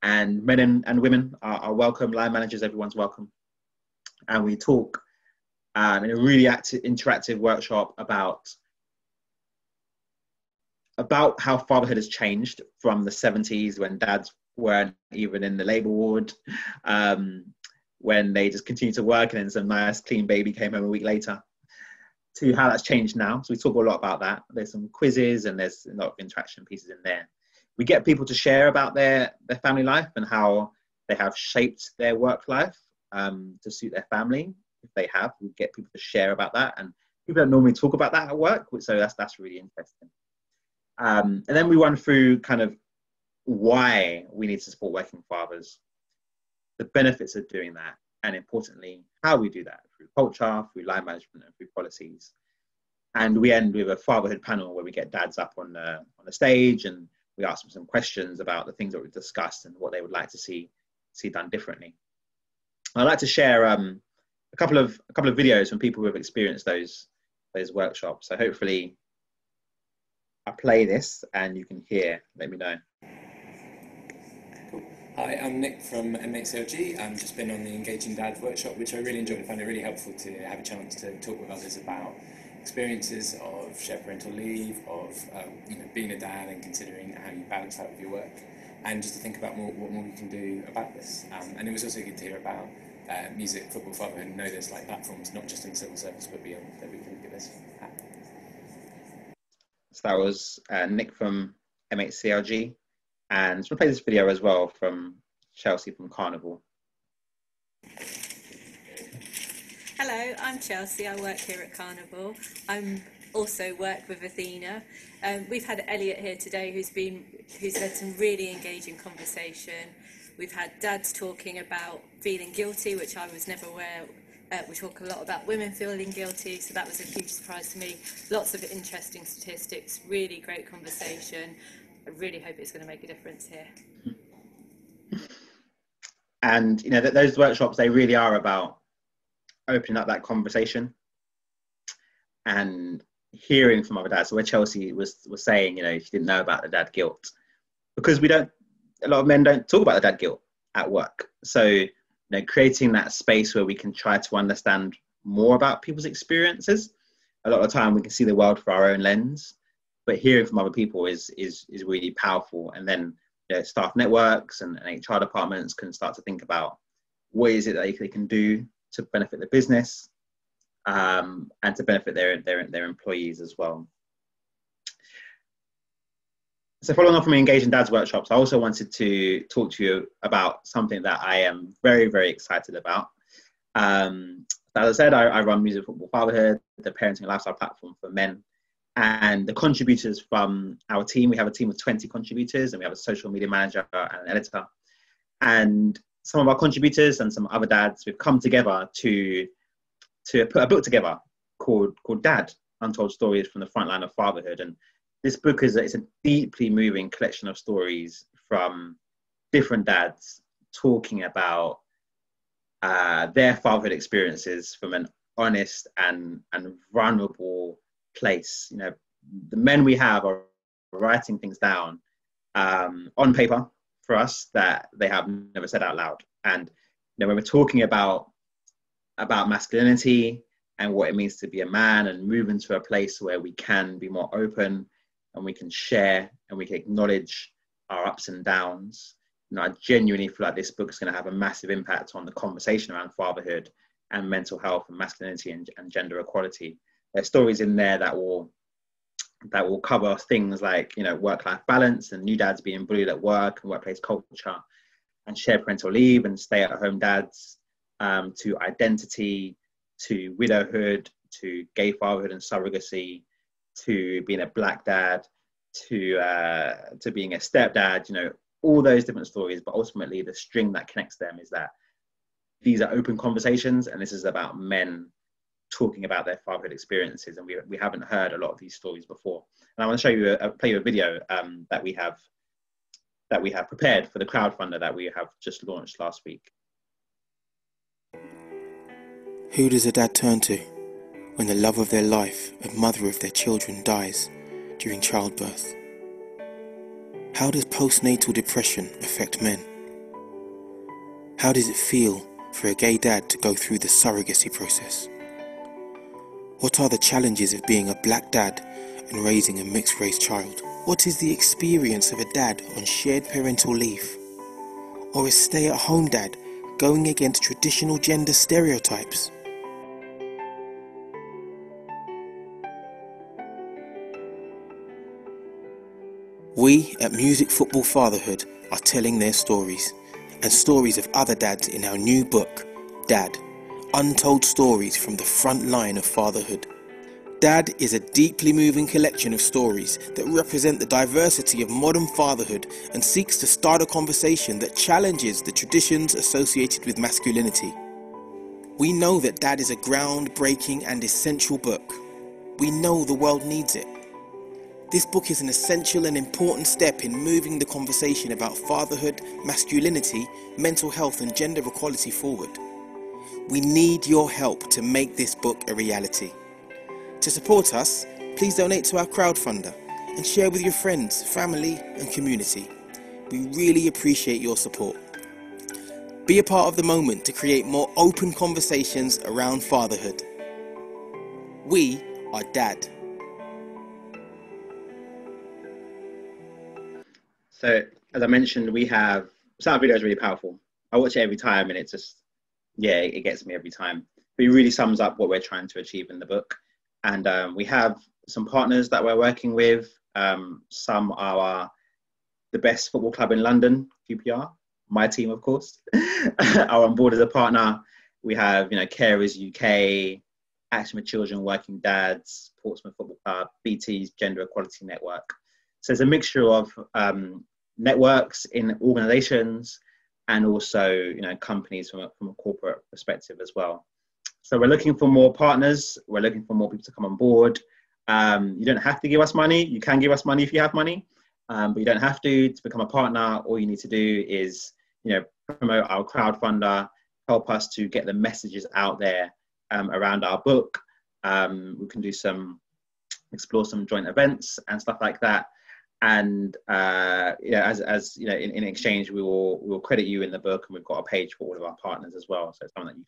and men and women are welcome, line managers, everyone's welcome. And we talk in a really interactive workshop about how fatherhood has changed from the 70s, when dads weren't even in the labor ward, when they just continued to work and then some nice clean baby came home a week later, to how that's changed now. So we talk a lot about that. There's some quizzes and there's a lot of interaction pieces in there. We get people to share about their family life and how they have shaped their work life to suit their family. If they have, we get people to share about that, and people don't normally talk about that at work, so that's really interesting. And then we run through kind of why we need to support working fathers, the benefits of doing that, and importantly, how we do that through culture, through line management, and through policies. And we end with a fatherhood panel where we get dads up on the stage, and we ask them some questions about the things that we've discussed and what they would like to see done differently. I'd like to share a couple of videos from people who have experienced those workshops. So hopefully I play this and you can hear. Let me know. Cool. Hi, I'm Nick from MHCLG. I've just been on the Engaging Dad workshop, which I really enjoyed. I found it really helpful to have a chance to talk with others about experiences of shared parental leave, of being a dad and considering how you balance that with your work, and just to think about what more we can do about this. And it was also good to hear about music, football, fatherhood, and know there's like platforms, not just in civil service, but beyond, that we can give us. So that was Nick from MHCLG, and I'm going to play this video as well from Chelsea from Carnival. Hello, I'm Chelsea. I work here at Carnival. I also work with Athena. We've had Elliot here today who's led some really engaging conversation. We've had dads talking about feeling guilty, which I was never aware. We talk a lot about women feeling guilty, so that was a huge surprise to me. Lots of interesting statistics, really great conversation. I really hope it's going to make a difference here. And those workshops, they really are about opening up that conversation and hearing from other dads. So where Chelsea was saying, she didn't know about the dad guilt, because a lot of men don't talk about the dad guilt at work. So creating that space where we can try to understand more about people's experiences. A lot of the time we can see the world through our own lens, but hearing from other people is really powerful. And then staff networks and HR departments can start to think about what is it that they can do to benefit the business, and to benefit their employees as well. So following on from Engaging Dads workshops, I also wanted to talk to you about something that I am very, very excited about. As I said, I run Music Football Fatherhood, the parenting and lifestyle platform for men. And the contributors from our team, we have a team of 20 contributors, and we have a social media manager and an editor. And some of our contributors and some other dads, we've come together to put a book together called Dad, Untold Stories from the Front Line of Fatherhood. And this book it's a deeply moving collection of stories from different dads talking about their fatherhood experiences from an honest and vulnerable place. The men we have are writing things down on paper for us that they have never said out loud. And when we're talking about masculinity and what it means to be a man, and move into a place where we can be more open and we can share and we can acknowledge our ups and downs, I genuinely feel like this book is going to have a massive impact on the conversation around fatherhood and mental health and masculinity and gender equality. There's stories in there that will cover things like work-life balance and new dads being bullied at work and workplace culture, and shared parental leave and stay-at-home dads, to identity, to widowhood, to gay fatherhood and surrogacy, to being a black dad, to being a stepdad. All those different stories, but ultimately the string that connects them is that these are open conversations, and this is about men talking about their fatherhood experiences, and we haven't heard a lot of these stories before. And I want to show you play you a video that we have prepared for the crowdfunder that we have just launched last week. Who does a dad turn to when the love of their life and mother of their children dies during childbirth? How does postnatal depression affect men? How does it feel for a gay dad to go through the surrogacy process? What are the challenges of being a black dad and raising a mixed race child? What is the experience of a dad on shared parental leave? Or a stay-at-home dad going against traditional gender stereotypes? We at Music Football Fatherhood are telling their stories, and stories of other dads in our new book, Dad, Untold Stories from the Front Line of Fatherhood. Dad is a deeply moving collection of stories that represent the diversity of modern fatherhood and seeks to start a conversation that challenges the traditions associated with masculinity. We know that Dad is a groundbreaking and essential book. We know the world needs it. This book is an essential and important step in moving the conversation about fatherhood, masculinity, mental health and gender equality forward. We need your help to make this book a reality. To support us, please donate to our crowdfunder and share with your friends, family and community. We really appreciate your support. Be a part of the moment to create more open conversations around fatherhood. We are Dad. So, as I mentioned, we have, that video is really powerful. I watch it every time and it's just, yeah, it gets me every time. But it really sums up what we're trying to achieve in the book. And we have some partners that we're working with. Some are the best football club in London, QPR, my team, of course, are on board as a partner. We have, Carers UK, Action for Children, Working Dads, Portsmouth Football Club, BT's Gender Equality Network. So it's a mixture of networks in organizations and also, companies from a corporate perspective as well. So we're looking for more partners. We're looking for more people to come on board. You don't have to give us money. You can give us money if you have money, but you don't have to become a partner. All you need to do is, promote our crowdfunder, help us to get the messages out there around our book. We can do explore some joint events and stuff like that. And as in exchange, we will credit you in the book, and we've got a page for all of our partners as well. So it's something that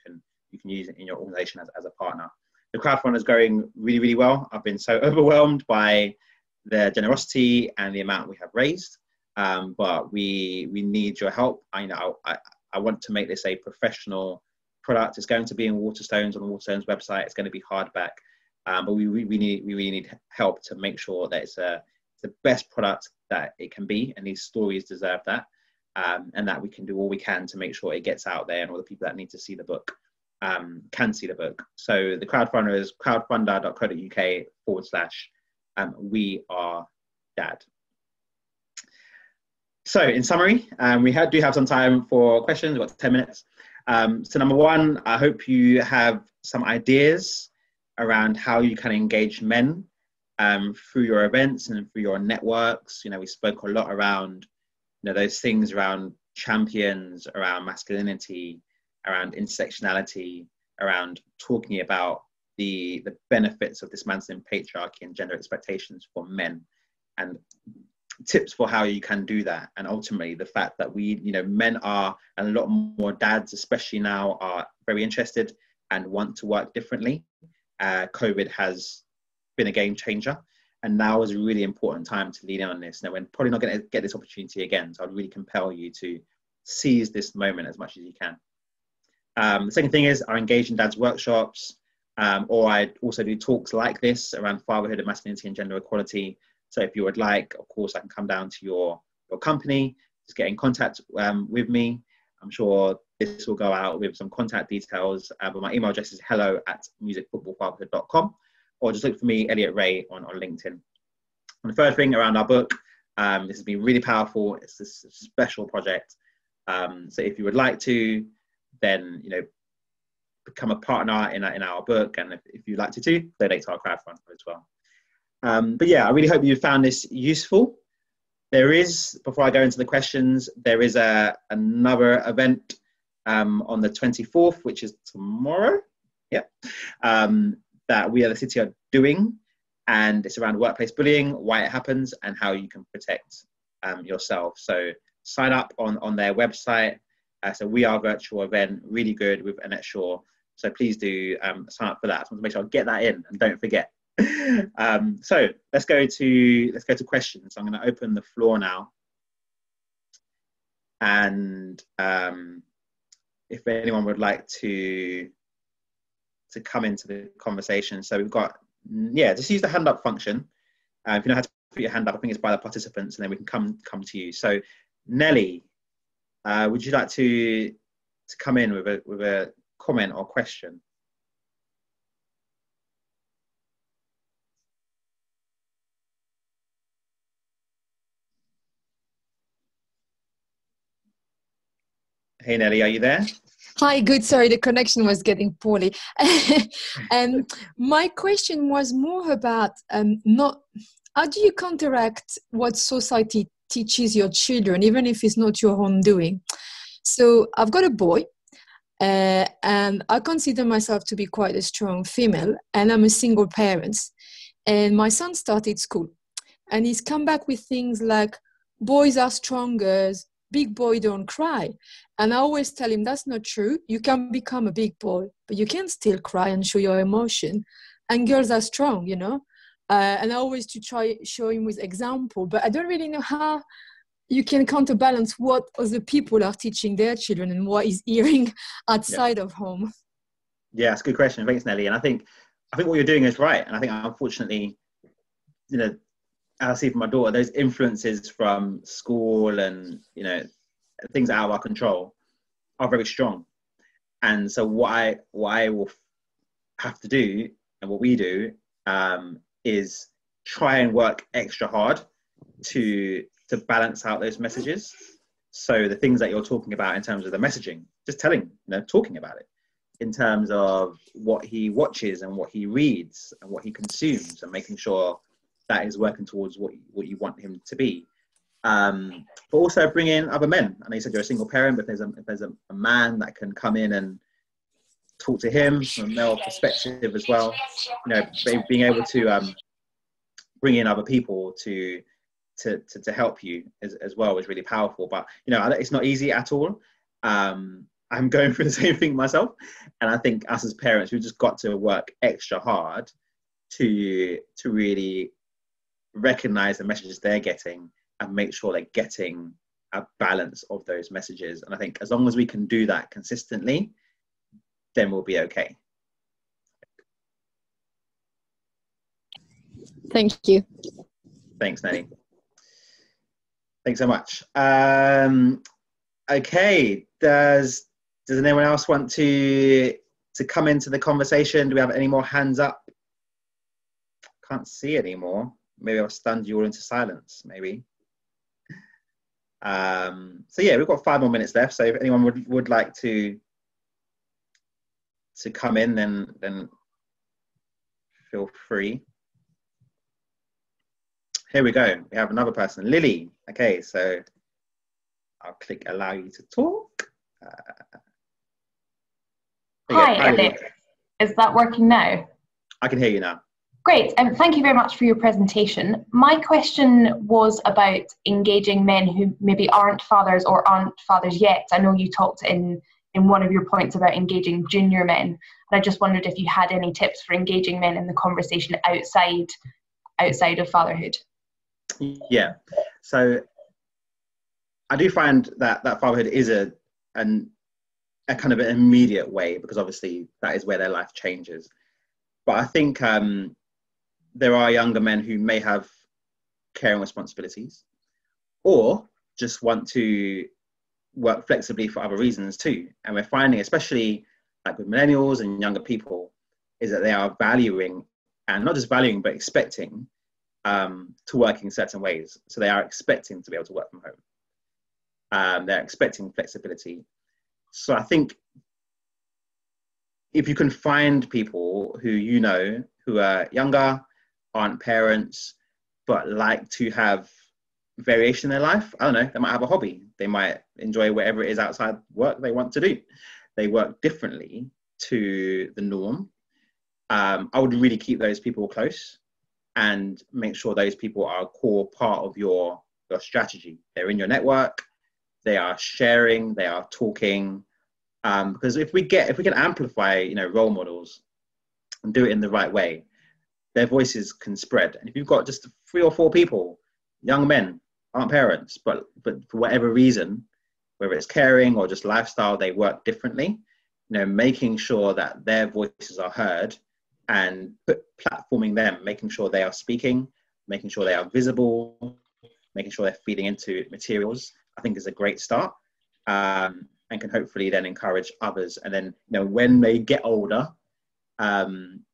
you can use in your organization as a partner. The crowdfund is going really, really well. I've been so overwhelmed by the generosity and the amount we have raised, but we need your help. I want to make this a professional product. It's going to be in Waterstones, on the Waterstones website. It's going to be hardback, but we really need help to make sure that it's the best product that it can be, and these stories deserve that, and that we can do all we can to make sure it gets out there and all the people that need to see the book can see the book. So the crowdfunder is crowdfunder.co.uk/we are Dad. So in summary, we do have some time for questions. We've got 10 minutes. So number one, I hope you have some ideas around how you can engage men through your events and through your networks. We spoke a lot around those things around champions, around masculinity, around intersectionality, around talking about the benefits of dismantling patriarchy and gender expectations for men, and tips for how you can do that. And ultimately the fact that men are, and a lot more dads especially now, are very interested and want to work differently. COVID has been a game changer, and now is a really important time to lean in on this. Now, we're probably not going to get this opportunity again, so I'd really compel you to seize this moment as much as you can. The second thing is our Engaging Dads workshops, or I also do talks like this around fatherhood and masculinity and gender equality. So if you would like, of course, I can come down to your company, just get in contact with me. I'm sure this will go out with some contact details, but my email address is hello@musicfootballfatherhood.com, or just look for me, Elliot Rae, on LinkedIn. And the third thing around our book, this has been really powerful. It's this special project. So if you would like to, then become a partner in our book, and if you'd like to too, donate to our crowdfunder as well. But yeah, I really hope you found this useful. There is, before I go into the questions, there is another event on the 24th, which is tomorrow. Yeah. That We Are the City are doing, and it's around workplace bullying, why it happens, and how you can protect yourself. So sign up on their website. So We Are virtual event, really good, with Annette Shaw. So please do sign up for that. I just want to make sure I get that in, and don't forget. So let's go to questions. I'm going to open the floor now, and if anyone would like to come into the conversation. So we've got, just use the hand up function. If you know how to put your hand up, I think it's by the participants, and then we can come to you. So Nelly, would you like to come in with a comment or question? Hey Nelly, are you there? Hi, good. Sorry, the connection was getting poorly. My question was more about not how do you counteract what society teaches your children, even if it's not your own doing. So I've got a boy, and I consider myself to be quite a strong female, and I'm a single parent. And my son started school, and he's come back with things like, boys are stronger, big boy don't cry. And I always tell him that's not true. You can become a big boy, but you can still cry and show your emotion. And girls are strong, you know. And I always to try show him with example, but I don't really know how you can counterbalance what other people are teaching their children and what is hearing outside of home. Yeah, it's a good question. Thanks, Nelly. And I think what you're doing is right. And I think, unfortunately, you know, I see from my daughter, those influences from school and, you know, things out of our control are very strong. And so what I will have to do, and what we do, is try and work extra hard to balance out those messages. So the things that you're talking about in terms of the messaging, just telling, you know, talking about it in terms of what he watches and what he reads and what he consumes, and making sure that is working towards what you want him to be. But also bring in other men. I know you said you're a single parent, but if there's a man that can come in and talk to him from a male perspective as well, you know, being able to bring in other people to help you as well is really powerful. But, you know, it's not easy at all. I'm going through the same thing myself. And I think us as parents, we've just got to work extra hard to really recognize the messages they're getting and make sure they're getting a balance of those messages. And I think as long as we can do that consistently, then we'll be okay. Thank you. Thanks, Nelly. Thanks so much. Okay, does anyone else want to come into the conversation? Do we have any more hands up? Can't see any more. Maybe I'll stunned you all into silence, maybe. So yeah, we've got 5 more minutes left. So if anyone would like to come in, then feel free. Here we go. We have another person, Lily. Okay, so I'll click allow you to talk. Hi, Elliot. Is that working now? I can hear you now. Great, thank you very much for your presentation. My question was about engaging men who maybe aren't fathers or aren't fathers yet. I know you talked in one of your points about engaging junior men, and I just wondered if you had any tips for engaging men in the conversation outside of fatherhood. Yeah, so I do find that fatherhood is a kind of an immediate way, because obviously that is where their life changes. But I think there are younger men who may have caring responsibilities or just want to work flexibly for other reasons too. And we're finding, especially like with millennials and younger people, is that they are valuing, and not just valuing, but expecting to work in certain ways. So they are expecting to be able to work from home. They're expecting flexibility. So I think if you can find people who you know who are younger, aren't parents, but like to have variation in their life, I don't know, they might have a hobby. They might enjoy whatever it is outside work they want to do. They work differently to the norm. I would really keep those people close and make sure those people are a core part of your strategy. They're in your network, they are sharing, they are talking. Because if we can amplify, you know, role models and do it in the right way, their voices can spread. And if you've got just 3 or 4 people, young men, aren't parents, but for whatever reason, whether it's caring or just lifestyle, they work differently, you know, making sure that their voices are heard and platforming them, making sure they are speaking, making sure they are visible, making sure they're feeding into materials, I think is a great start. and can hopefully then encourage others. And then, when they get older, them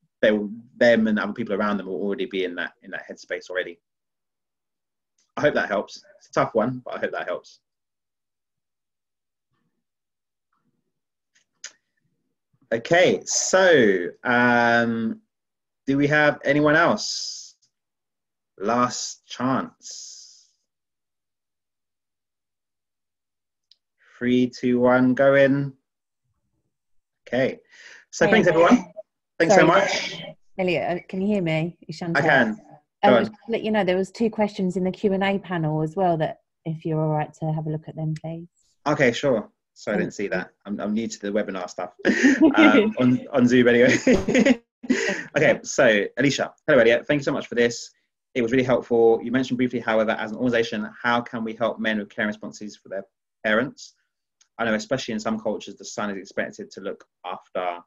and other people around them will already be in that headspace already. I hope that helps. It's a tough one, but I hope that helps. Okay, so do we have anyone else? Last chance. 3, 2, 1, go in. Okay, so thanks everyone. Thanks so much. Elliot, can you hear me? I can. Just to let you know, there was 2 questions in the Q&A panel as well, that if you're all right to have a look at them, please. Okay, sure. So I didn't see that. I'm new to the webinar stuff on Zoom anyway. Okay, so Alicia, hello Elliot, thank you so much for this. It was really helpful. You mentioned briefly, however, as an organisation, how can we help men with caring responsibilities for their parents? I know, especially in some cultures, the son is expected to look after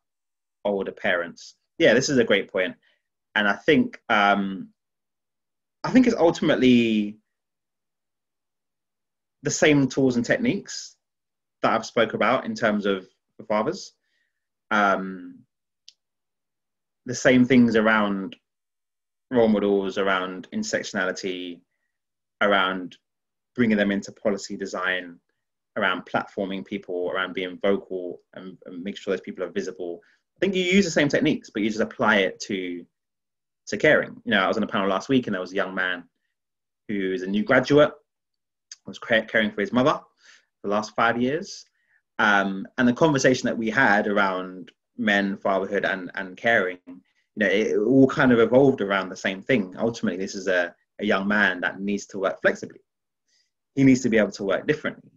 older parents. Yeah, this is a great point, and I think it's ultimately the same tools and techniques that I've spoke about in terms of the fathers. The same things around role models, around intersectionality, around bringing them into policy design, around platforming people, around being vocal and make sure those people are visible. I think you use the same techniques, but you just apply it to caring. I was on a panel last week and there was a young man who is a new graduate, was caring for his mother for the last 5 years. And the conversation that we had around men, fatherhood and caring, it all kind of evolved around the same thing. Ultimately, this is a young man that needs to work flexibly. He needs to be able to work differently.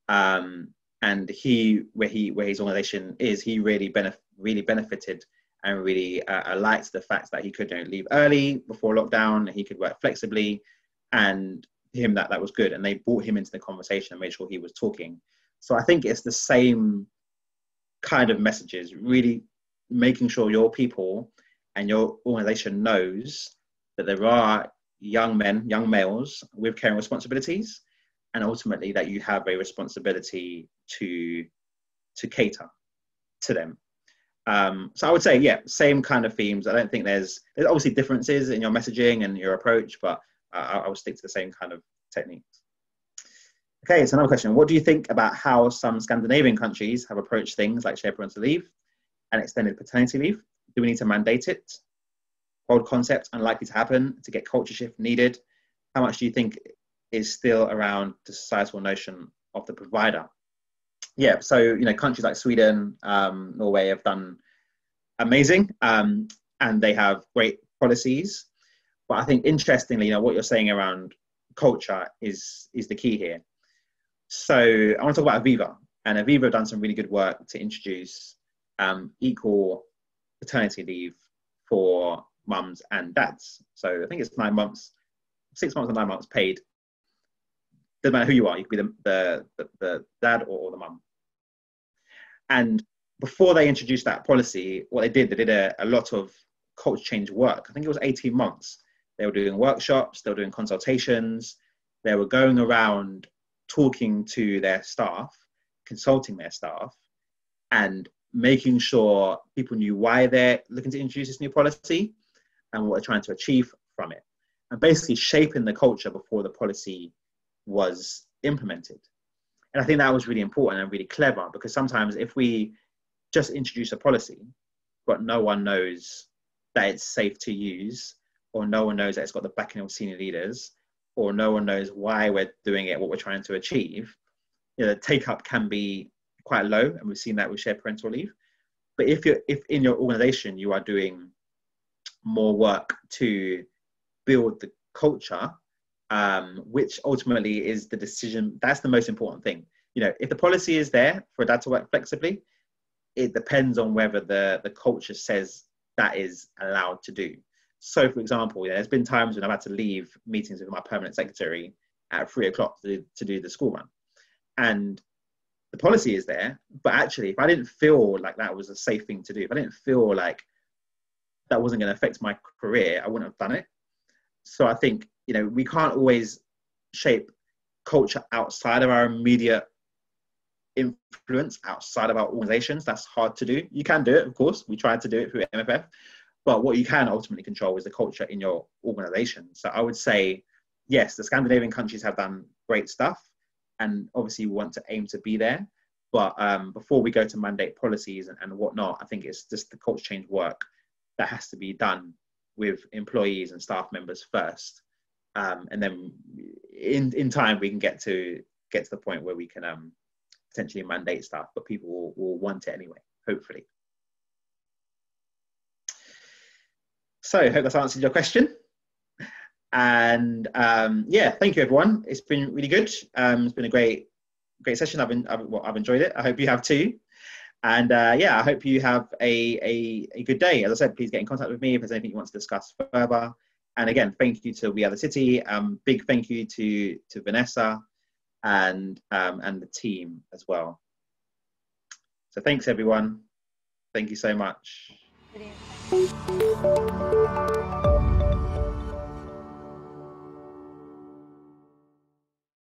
And where his organization is, he really benefited and really liked the fact that he could leave early before lockdown, he could work flexibly, and him that was good. And they brought him into the conversation and made sure he was talking. So I think it's the same kind of messages, really making sure your people and your organization knows that there are young men, young males with caring responsibilities, and ultimately that you have a responsibility to cater to them. So I would say, yeah, same kind of themes. I don't think there's obviously differences in your messaging and your approach, but I would stick to the same kind of techniques. Okay, so another question. What do you think about how some Scandinavian countries have approached things like shared parental leave and extended paternity leave? Do we need to mandate it? Old concept unlikely to happen, to get culture shift needed? How much do you think is still around the societal notion of the provider? Yeah, so countries like Sweden, Norway have done amazing, and they have great policies. But I think interestingly, what you're saying around culture is the key here. So I want to talk about Aviva, and Aviva have done some really good work to introduce equal paternity leave for mums and dads. So I think it's 9 months, 6 months and 9 months paid. Doesn't matter who you are, you could be the dad or the mum. And before they introduced that policy, what they did a lot of culture change work. I think it was 18 months. They were doing workshops, they were doing consultations, they were going around talking to their staff, consulting their staff, and making sure people knew why they're looking to introduce this new policy and what they're trying to achieve from it. And basically shaping the culture before the policy was implemented. And I think that was really important and really clever, because sometimes if we just introduce a policy, but no one knows that it's safe to use, or no one knows that it's got the backing of senior leaders, or no one knows why we're doing it, what we're trying to achieve, the take-up can be quite low, and we've seen that with shared parental leave. But if in your organization you are doing more work to build the culture, which ultimately is the decision, that's the most important thing. If the policy is there for a dad to work flexibly, it depends on whether the culture says that is allowed to do. So for example, there's been times when I've had to leave meetings with my permanent secretary at 3 o'clock to do the school run. And the policy is there, but actually if I didn't feel like that was a safe thing to do, if I didn't feel like that wasn't going to affect my career, I wouldn't have done it. So I think, we can't always shape culture outside of our immediate influence outside of our organizations. That's hard to do. You can do it, of course. We tried to do it through MFF, but what you can ultimately control is the culture in your organization. So I would say, yes, the Scandinavian countries have done great stuff, and obviously we want to aim to be there. But before we go to mandate policies and whatnot, I think it's just the culture change work that has to be done with employees and staff members first. And then in time, we can get to the point where we can potentially mandate stuff, but people will want it anyway, hopefully. So I hope that's answered your question. And yeah, thank you everyone. It's been really good. It's been a great session. I've enjoyed it. I hope you have too. And yeah, I hope you have a good day. As I said, please get in contact with me if there's anything you want to discuss further. And again, thank you to We Are the City. Big thank you to Vanessa and the team as well. So thanks everyone. Thank you so much. Brilliant.